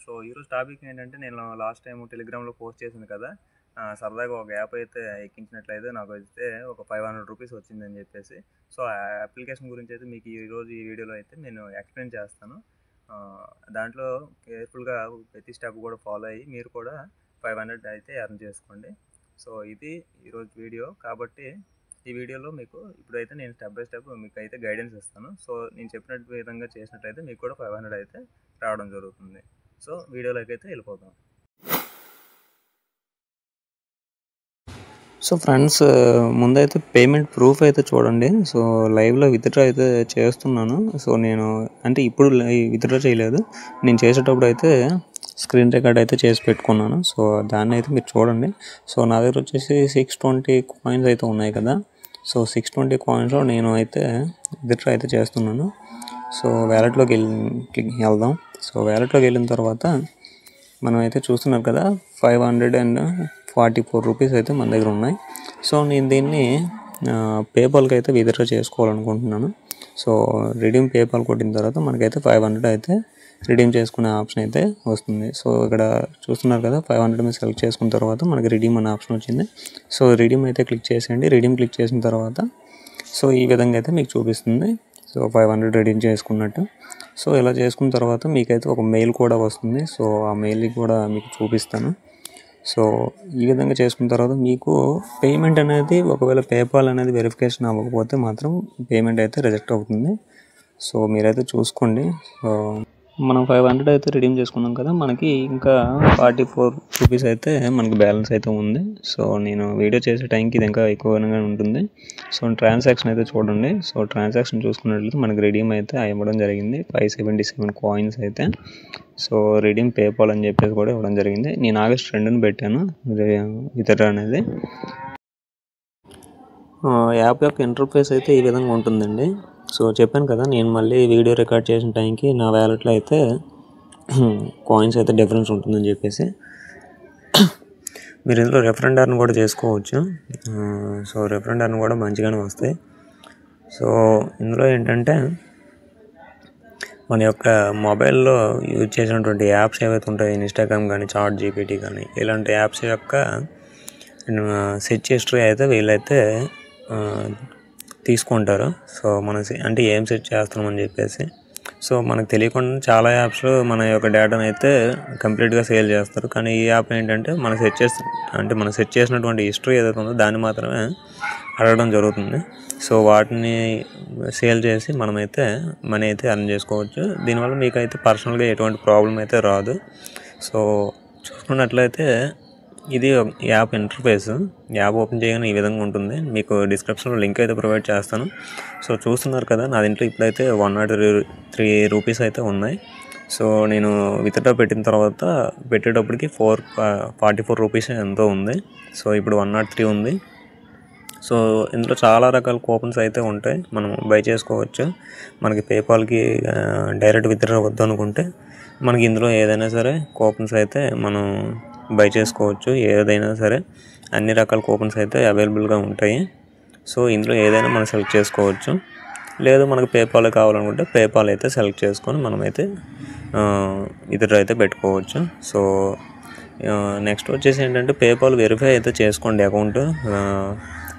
So ఈరోజు topic ఏంటంటే నేను లాస్ట్ టైం టెలిగ్రామ్లో పోస్ట్ చేసింది కదా, సరదాగా ఒక యాప్ అయితే ఎక్కించినట్లయితే నాకు అయితే ఒక 500 రూపీస్ వచ్చిందని చెప్పేసి. సో ఆ అప్లికేషన్ గురించి అయితే మీకు ఈరోజు ఈ వీడియోలో అయితే నేను ఎక్స్ప్లెయిన్ చేస్తాను. దాంట్లో కేర్ఫుల్గా ప్రతి స్టెప్ కూడా ఫాలో అయ్యి మీరు కూడా 500 అయితే ఎర్న్ చేసుకోండి. సో ఇది ఈరోజు వీడియో కాబట్టి ఈ వీడియోలో మీకు ఇప్పుడైతే నేను స్టెప్ బై స్టెప్ మీకు అయితే గైడెన్స్ ఇస్తాను. సో నేను చెప్పినట్టు విధంగా చేసినట్లయితే మీకు కూడా 500 అయితే రావడం జరుగుతుంది. సో వీడియోలోకి అయితే వెళ్ళిపోతాం. సో ఫ్రెండ్స్, ముందైతే పేమెంట్ ప్రూఫ్ అయితే చూడండి. సో లైవ్లో విత్డ్రా అయితే చేస్తున్నాను. సో నేను అంటే ఇప్పుడు విత్డ్రా చేయలేదు, నేను చేసేటప్పుడు అయితే స్క్రీన్ రికార్డ్ అయితే చేసి పెట్టుకున్నాను. సో దాన్ని అయితే మీరు చూడండి. సో నా దగ్గర వచ్చేసి 620 కాయిన్స్ అయితే ఉన్నాయి కదా. సో 620 కాయిన్స్లో నేను అయితే విత్డ్రా అయితే చేస్తున్నాను. సో వ్యాలెట్లోకి వెళ్దాం. సో వ్యాలెట్లోకి వెళ్ళిన తర్వాత మనం అయితే చూస్తున్నారు కదా 544 రూపీస్ అయితే మన దగ్గర ఉన్నాయి. సో నేను దీన్ని పేపాల్కి అయితే విత్డ్రా చేసుకోవాలనుకుంటున్నాను. సో రిడీమ్ పేపాల్ కొట్టిన తర్వాత మనకైతే 500 అయితే రిడీమ్ చేసుకునే ఆప్షన్ అయితే వస్తుంది. సో ఇక్కడ చూస్తున్నారు కదా 500 మీద సెలెక్ట్ చేసుకున్న తర్వాత మనకి రిడీమ్ అనే ఆప్షన్ వచ్చింది. సో రిడీమ్ అయితే క్లిక్ చేసేయండి. రిడీమ్ క్లిక్ చేసిన తర్వాత సో ఈ విధంగా అయితే మీకు చూపిస్తుంది. సో 500 రిడీమ్ చేసుకున్నట్టు. సో ఇలా చేసుకున్న తర్వాత మీకైతే ఒక మెయిల్ కూడా వస్తుంది. సో ఆ మెయిల్కి కూడా మీకు చూపిస్తాను. సో ఈ విధంగా చేసుకున్న తర్వాత మీకు పేమెంట్ అనేది ఒకవేళ పేపాల్ అనేది వెరిఫికేషన్ అవ్వకపోతే మాత్రం పేమెంట్ అయితే రిజెక్ట్ అవుతుంది. సో మీరైతే చూసుకోండి. సో మనం 500 అయితే రిడీమ్ చేసుకున్నాం కదా, మనకి ఇంకా 44 రూపీస్ అయితే మనకి బ్యాలెన్స్ అయితే ఉంది. సో నేను వీడియో చేసే టైంకి ఇది ఇంకా ఎక్కువగా ఉంటుంది. సో ట్రాన్సాక్షన్ అయితే చూడండి. సో ట్రాన్సాక్షన్ చూసుకున్నట్లయితే మనకి రిడీమ్ అయితే ఇవ్వడం జరిగింది 577 కాయిన్స్ అయితే. సో రిడీమ్ పేపాల్ అని చెప్పేసి కూడా ఇవ్వడం జరిగింది. నేను ఆగస్ట్ 2న పెట్టాను విత్డ్రా అనేది. యాప్ యొక్క ఇంటర్ఫేస్ అయితే ఈ విధంగా ఉంటుందండి. సో చెప్పాను కదా, నేను మళ్ళీ వీడియో రికార్డ్ చేసిన టైంకి నా వ్యాలెట్లో అయితే కాయిన్స్ అయితే డిఫరెన్స్ ఉంటుందని చెప్పేసి మీరు ఇందులో రెఫరెండర్ని కూడా చేసుకోవచ్చు. సో రెఫరెండర్ని కూడా మంచిగానే వస్తాయి. సో ఇందులో ఏంటంటే మన యొక్క మొబైల్లో యూజ్ చేసినటువంటి యాప్స్ ఏవైతే ఉంటాయో, ఇన్స్టాగ్రామ్ కానీ, చాట్ జీపీటీ కానీ, ఇలాంటి యాప్స్ యొక్క సెర్చ్ హిస్టరీ అయితే వీళ్ళైతే తీసుకుంటారు. సో మన అంటే ఏం సెర్చ్ చేస్తున్నామని చెప్పేసి. సో మనకు తెలియకుండా చాలా యాప్స్ మన యొక్క డేటాను అయితే కంప్లీట్గా సేల్ చేస్తారు. కానీ ఈ యాప్ ఏంటంటే మనం సెర్చ్ చేసినటువంటి హిస్టరీ ఏదైతే ఉందో దాన్ని మాత్రమే అడగడం జరుగుతుంది. సో వాటిని సేల్ చేసి మనమైతే మనీ అయితే ఎర్న్ చేసుకోవచ్చు. దీనివల్ల మీకు అయితే పర్సనల్గా ఎటువంటి ప్రాబ్లం అయితే రాదు. సో చూసుకున్నట్లయితే ఇది యాప్ ఇంటర్ఫేస్. యాప్ ఓపెన్ చేయగానే ఈ విధంగా ఉంటుంది. మీకు డిస్క్రిప్షన్లో లింక్ అయితే ప్రొవైడ్ చేస్తాను. సో చూస్తున్నారు కదా, నా దీంట్లో ఇప్పుడైతే 103 రూపీస్ అయితే ఉన్నాయి. సో నేను విత్డ్రా పెట్టిన తర్వాత పెట్టేటప్పటికి 44 రూపీస్ ఎంతో ఉంది. సో ఇప్పుడు 103 ఉంది. సో ఇందులో చాలా రకాల కూపన్స్ అయితే ఉంటాయి, మనం బై చేసుకోవచ్చు. మనకి పేపాల్కి డైరెక్ట్ విత్డ్రా వద్దు అనుకుంటే మనకి ఇందులో ఏదైనా సరే కూపన్స్ అయితే మనం బై చేసుకోవచ్చు. ఏదైనా సరే అన్ని రకాల కూపన్స్ అయితే అవైలబుల్గా ఉంటాయి. సో ఇందులో ఏదైనా మనం సెలెక్ట్ చేసుకోవచ్చు. లేదు మనకు పేపాల్ కావాలనుకుంటే పేపాల్ అయితే సెలెక్ట్ చేసుకొని మనమైతే విత్డ్రా అయితే పెట్టుకోవచ్చు. సో నెక్స్ట్ వచ్చేసి ఏంటంటే పేపాల్ వెరిఫై అయితే చేసుకోండి అకౌంట్.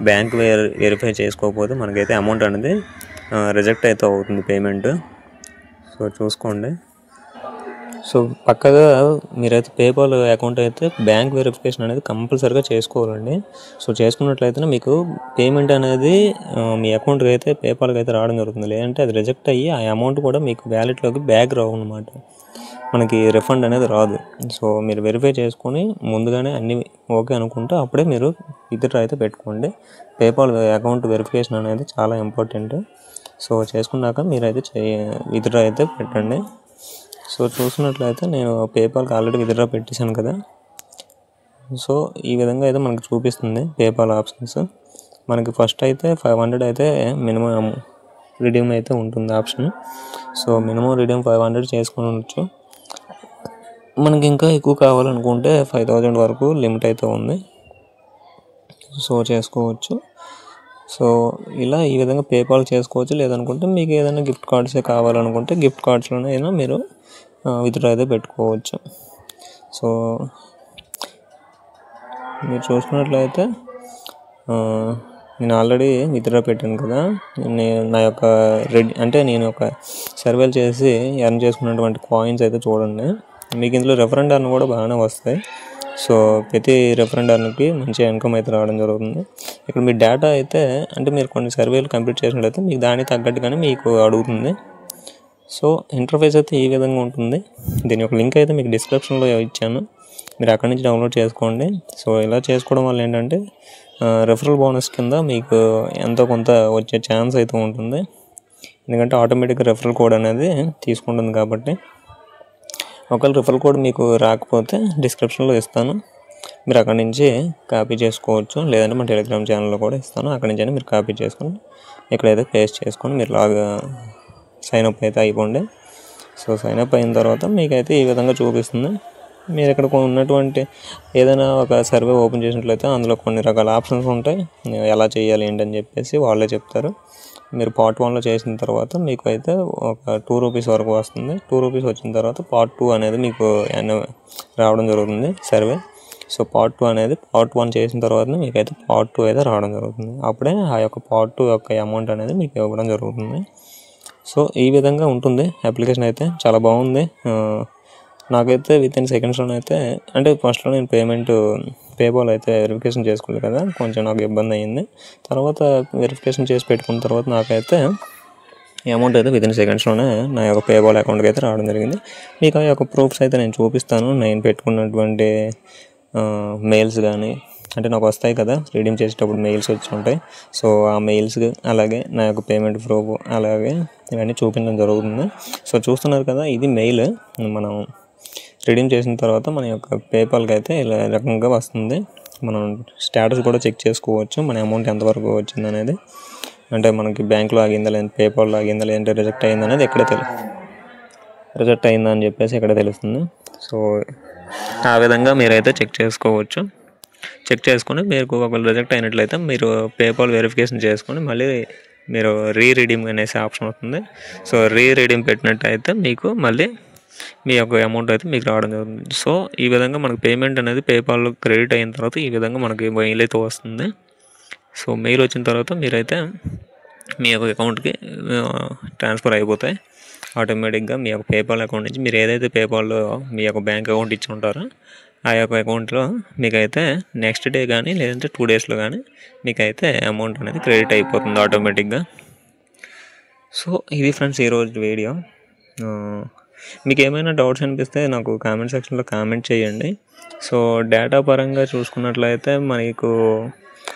బ్యాంక్ వెరిఫై చేసుకోకపోతే మనకైతే అమౌంట్ అనేది రిజెక్ట్ అయితే అవుతుంది పేమెంట్. సో చూసుకోండి. సో పక్కగా మీరైతే పేపాల్ అకౌంట్ అయితే బ్యాంక్ వెరిఫికేషన్ అనేది కంపల్సరీగా చేసుకోవాలండి. సో చేసుకున్నట్లయితే మీకు పేమెంట్ అనేది మీ అకౌంట్కి అయితే పేపాల్కి అయితే రావడం జరుగుతుంది. లేదంటే అది రిజెక్ట్ అయ్యి ఆ అమౌంట్ కూడా మీకు వ్యాలెట్లోకి బ్యాక్ రావు అనమాట, మనకి రిఫండ్ అనేది రాదు. సో మీరు వెరిఫై చేసుకొని ముందుగానే అన్నీ ఓకే అనుకుంటే అప్పుడే మీరు విత్డ్రా అయితే పెట్టుకోండి. పేపాల్ అకౌంట్ వెరిఫికేషన్ అనేది చాలా ఇంపార్టెంట్. సో చేసుకున్నాక మీరైతే విత్డ్రా అయితే పెట్టండి. సో చూసినట్లయితే నేను పేపాల్కి ఆల్రెడీ విత్డ్రా పెట్టేశాను కదా. సో ఈ విధంగా అయితే మనకు చూపిస్తుంది పేపాల్ ఆప్షన్స్. మనకి ఫస్ట్ అయితే 500 అయితే మినిమం రిడీమ్ అయితే ఉంటుంది ఆప్షన్. సో మినిమం రిడీమ్ 500 చేసుకుని ఉండొచ్చు. మనకి ఇంకా ఎక్కువ కావాలనుకుంటే 5000 వరకు లిమిట్ అయితే ఉంది. సో చేసుకోవచ్చు. సో ఇలా ఈ విధంగా పేపాల్ చేసుకోవచ్చు. లేదనుకుంటే మీకు ఏదైనా గిఫ్ట్ కార్డ్సే కావాలనుకుంటే గిఫ్ట్ కార్డ్స్లోనే అయినా మీరు విత్డ్రా అయితే పెట్టుకోవచ్చు. సో మీరు చూసుకున్నట్లయితే నేను ఆల్రెడీ విత్డ్రా పెట్టాను కదా. నా యొక్క నేను ఒక సర్వేలు చేసి ఎర్న్ చేసుకున్నటువంటి కాయిన్స్ అయితే చూడండి. మీకు ఇందులో రెఫరెండ్ అర్న్ కూడా బాగానే వస్తాయి. సో ప్రతి రెఫరెండ్ అర్న్కి మంచి ఇన్కమ్ అయితే రావడం జరుగుతుంది. ఇక్కడ మీ డేటా అయితే అంటే మీరు కొన్ని సర్వేలు కంప్లీట్ చేసినట్లయితే మీకు దానికి తగ్గట్టుగానే మీకు అడుగుతుంది. సో ఇంటర్ఫేస్ అయితే ఈ విధంగా ఉంటుంది. దీని యొక్క లింక్ అయితే మీకు డిస్క్రిప్షన్లో ఇచ్చాను, మీరు అక్కడి నుంచి డౌన్లోడ్ చేసుకోండి. సో ఇలా చేసుకోవడం వల్ల ఏంటంటే రెఫరల్ బోనస్ కింద మీకు ఎంతో కొంత వచ్చే ఛాన్స్ అయితే ఉంటుంది. ఎందుకంటే ఆటోమేటిక్గా రెఫరల్ కోడ్ అనేది తీసుకుంటుంది కాబట్టి. ఒకవేళ రెఫరల్ కోడ్ మీకు రాకపోతే డిస్క్రిప్షన్లో ఇస్తాను, మీరు అక్కడి నుంచి కాపీ చేసుకోవచ్చు. లేదంటే మన టెలిగ్రామ్ ఛానల్లో కూడా ఇస్తాను, అక్కడి నుంచి మీరు కాపీ చేసుకొని ఇక్కడైతే పేస్ట్ చేసుకొని మీరు సైన్అప్ అయితే అయిపోండి. సో సైన్అప్ అయిన తర్వాత మీకైతే ఈ విధంగా చూపిస్తుంది. మీరు ఇక్కడ ఉన్నటువంటి ఏదైనా ఒక సర్వే ఓపెన్ చేసినట్లయితే అందులో కొన్ని రకాల ఆప్షన్స్ ఉంటాయి, ఎలా చేయాలి ఏంటని చెప్పేసి వాళ్ళే చెప్తారు. మీరు పార్ట్ 1లో చేసిన తర్వాత మీకు అయితే ఒక ₹2 వరకు వస్తుంది. ₹2 వచ్చిన తర్వాత పార్ట్ 2 అనేది మీకు రావడం జరుగుతుంది సర్వే. సో పార్ట్ 2 అనేది పార్ట్ 1 చేసిన తర్వాత మీకైతే పార్ట్ 2 అయితే రావడం జరుగుతుంది. అప్పుడే ఆ యొక్క పార్ట్ 2 యొక్క అమౌంట్ అనేది మీకు ఇవ్వడం జరుగుతుంది. సో ఈ విధంగా ఉంటుంది అప్లికేషన్ అయితే, చాలా బాగుంది. నాకైతే వితిన్ సెకండ్స్లో అయితే అంటే ఫస్ట్లో నేను పేపాల్ అయితే వెరిఫికేషన్ చేసుకోలేదు కదా, కొంచెం నాకు ఇబ్బంది అయ్యింది. తర్వాత వెరిఫికేషన్ చేసి పెట్టుకున్న తర్వాత నాకైతే అమౌంట్ అయితే వితిన్ సెకండ్స్లోనే నా యొక్క పేపాల్ అకౌంట్కి అయితే రావడం జరిగింది. మీకు ఆ యొక్క ప్రూఫ్స్ అయితే నేను చూపిస్తాను. నేను పెట్టుకున్నటువంటి మెయిల్స్ కానీ అంటే నాకు వస్తాయి కదా, రీడీమ్ చేసేటప్పుడు మెయిల్స్ వచ్చి ఉంటాయి. సో ఆ మెయిల్స్ అలాగే నా యొక్క పేమెంట్ ప్రూఫ్ అలాగే ఇవన్నీ చూపించడం జరుగుతుంది. సో చూస్తున్నారు కదా, ఇది మెయిల్. మనం రిడీమ్ చేసిన తర్వాత మన యొక్క పేపాల్కి అయితే ఇలా రకంగా వస్తుంది. మనం స్టేటస్ కూడా చెక్ చేసుకోవచ్చు, మన అమౌంట్ ఎంతవరకు వచ్చింది అనేది. అంటే మనకి బ్యాంక్లో ఆగిందా లేదంటే పేపాల్లో ఆగిందా లేదంటే రిజెక్ట్ అయింది అనేది రిజెక్ట్ అయిందా అని చెప్పేసి ఇక్కడ తెలుస్తుంది. సో ఆ విధంగా మీరైతే చెక్ చేసుకోవచ్చు. చెక్ చేసుకొని మీకు ఒకవేళ రిజెక్ట్ అయినట్లయితే మీరు పేపాల్ వెరిఫికేషన్ చేసుకొని మళ్ళీ మీరు రీరిడీమ్ అనేసి ఆప్షన్ అవుతుంది. సో రీరిడీమ్ పెట్టినట్టయితే మీకు మళ్ళీ మీ యొక్క అమౌంట్ అయితే మీకు రావడం జరుగుతుంది. సో ఈ విధంగా మనకు పేమెంట్ అనేది పేపాల్లో క్రెడిట్ అయిన తర్వాత ఈ విధంగా మనకి మెయిల్ అయితే వస్తుంది. సో మెయిల్ వచ్చిన తర్వాత మీరైతే మీ యొక్క అకౌంట్కి ట్రాన్స్ఫర్ అయిపోతాయి ఆటోమేటిక్గా. మీ యొక్క పేపాల్ అకౌంట్ నుంచి మీరు ఏదైతే పేపాల్లో మీ యొక్క బ్యాంక్ అకౌంట్ ఇచ్చి ఉంటారో ఆ యొక్క అకౌంట్లో మీకైతే నెక్స్ట్ డే కానీ లేదంటే 2 డేస్లో కానీ మీకైతే అమౌంట్ అనేది క్రెడిట్ అయిపోతుంది ఆటోమేటిక్గా. సో ఇది ఫ్రెండ్స్ ఈరోజు వీడియో. మీకు ఏమైనా డౌట్స్ అనిపిస్తే నాకు కామెంట్ సెక్షన్లో కామెంట్ చేయండి. సో డేటా పరంగా చూసుకున్నట్లయితే మనకు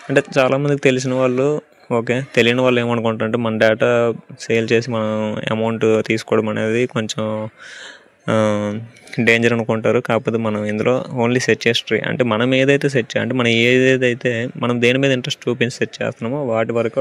అంటే చాలామందికి తెలిసిన వాళ్ళు ఓకే, తెలియని వాళ్ళు ఏమనుకుంటారంటే మన డేటా సేల్ చేసి మనం అమౌంట్ తీసుకోవడం అనేది కొంచెం డేంజర్ అనుకుంటారు. కాకపోతే మనం ఇందులో ఓన్లీ సెర్చ్ హిస్టరీ అంటే మనం ఏదైతే మనం దేని మీద ఇంట్రెస్ట్ చూపించి సెర్చ్ చేస్తున్నామో వాటి వరకు